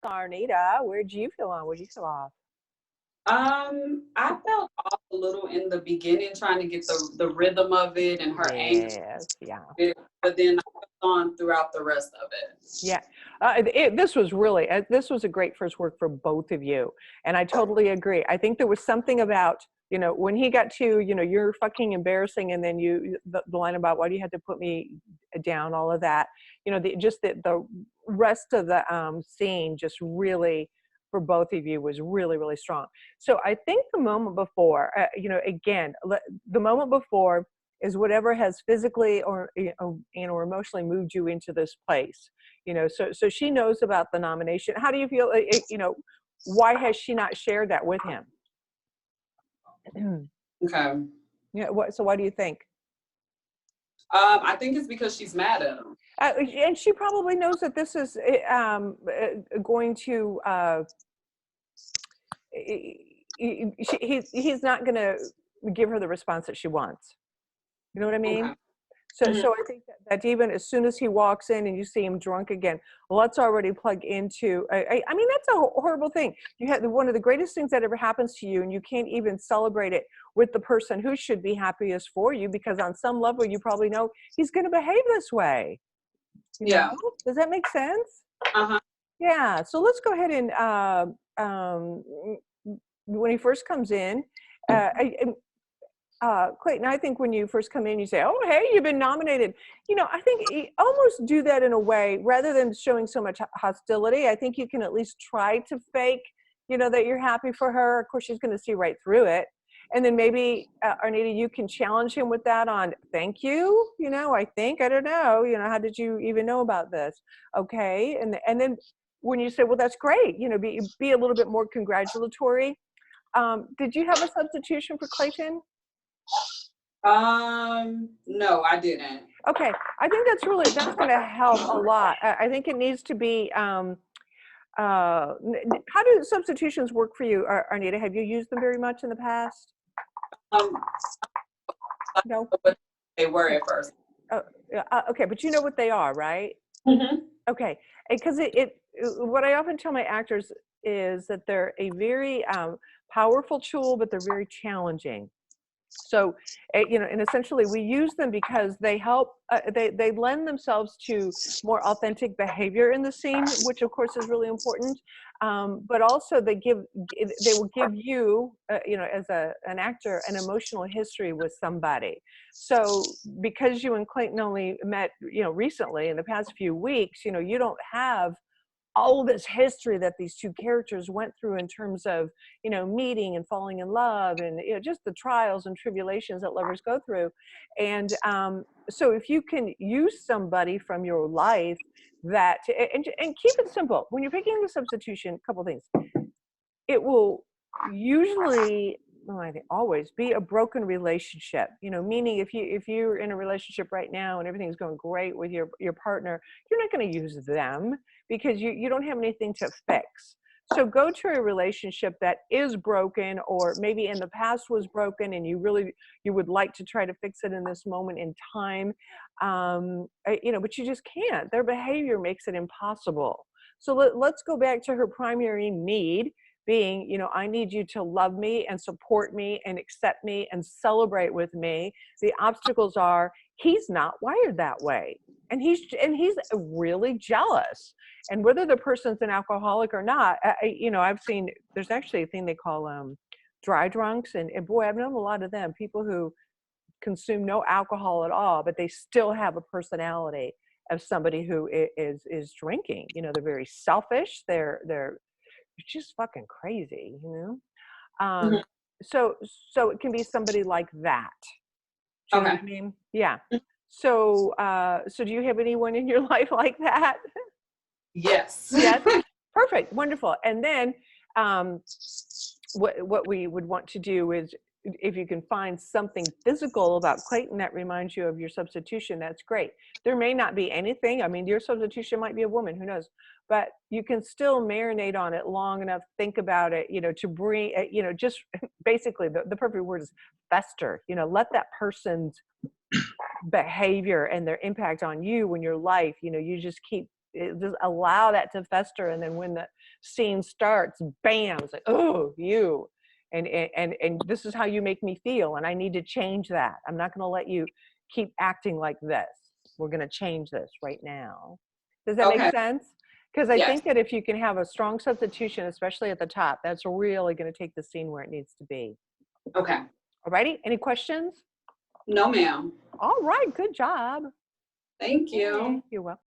Arnita, where'd you feel on? Where'd you feel off? I felt off a little in the beginning trying to get the rhythm of it and her anger, Yes, yeah. but then I kept on throughout the rest of it. Yeah, this was really this was a great first work for both of you, and I totally agree. I think there was something about when he got to you're fucking embarrassing, and then the line about why do you have to put me down, all of that, just the rest of the scene just really for both of you was really really strong. So I think the moment before, again, the moment before is whatever has physically or emotionally moved you into this place. So she knows about the nomination. How do you feel, why has she not shared that with him? Okay. So why do you think? I think it's because she's mad at him. And she probably knows that this is going to he's not going to give her the response that she wants. You know what I mean? Okay. So I think that even as soon as he walks in and you see him drunk again, let's already plug into. I mean, that's a horrible thing. You had one of the greatest things that ever happens to you, and you can't even celebrate it with the person who should be happiest for you, because on some level you probably know he's going to behave this way. Yeah. Does that make sense? Uh-huh. Yeah. So let's go ahead and when he first comes in, Clayton, I think when you first come in, you say, "Oh, hey, you've been nominated." I think you almost do that in a way, rather than showing so much hostility. I think you can at least try to fake, that you're happy for her. Of course, she's going to see right through it. And then maybe, Arnita, you can challenge him with that on, thank you. I don't know. How did you even know about this? Okay. And then when you say, well, that's great, be a little bit more congratulatory. Did you have a substitution for Clayton? No, I didn't. Okay, I think that's going to help a lot. I think it needs to be. How do substitutions work for you, Arnita? Have you used them very much in the past? Um, I No. don't know what they were Okay. at first. Okay, but you know what they are, right? Mm-hmm. Okay, because what I often tell my actors is that they're a very powerful tool, but they're very challenging. So, and essentially we use them because they help, they lend themselves to more authentic behavior in the scene, which of course is really important. But also they will give you, as an actor, an emotional history with somebody. So because you and Clayton only met, recently in the past few weeks, you don't have all this history that these two characters went through in terms of meeting and falling in love, and just the trials and tribulations that lovers go through. And so if you can use somebody from your life and keep it simple when you're picking the substitution, a couple things. It will usually, well, I think always, be a broken relationship, meaning if you're in a relationship right now and everything's going great with your partner, you're not going to use them because you don't have anything to fix. So go to a relationship that is broken, or maybe in the past was broken, and you would like to try to fix it in this moment in time, but you just can't. Their behavior makes it impossible. So let's go back to her primary need being, I need you to love me and support me and accept me and celebrate with me. The obstacles are he's not wired that way. And he's really jealous. And whether the person's an alcoholic or not, I've seen, there's actually a thing they call dry drunks. And boy, I've known a lot of them, people who consume no alcohol at all, but they still have a personality of somebody who is drinking. They're very selfish. They're just fucking crazy, Mm-hmm. so it can be somebody like that. Do you know what Okay. I mean? Yeah. So do you have anyone in your life like that? Yes. Yes. Perfect. Wonderful. And then what we would want to do is, if you can find something physical about Clayton that reminds you of your substitution, that's great. There may not be anything. I mean, your substitution might be a woman, who knows? But you can still marinate on it long enough, think about it, to bring, just basically the perfect word is fester. Let that person's behavior and their impact on you in your life, you just keep, just allow that to fester. And then when scene starts, bam, it's like, oh, you. And this is how you make me feel, and I need to change that. I'm not going to let you keep acting like this. We're going to change this right now. Does that make Okay. sense? Because I Yes. think that if you can have a strong substitution, especially at the top, that's really going to take the scene where it needs to be. Okay. All righty. Any questions? No, ma'am. All right. Good job. Thank you. You're welcome.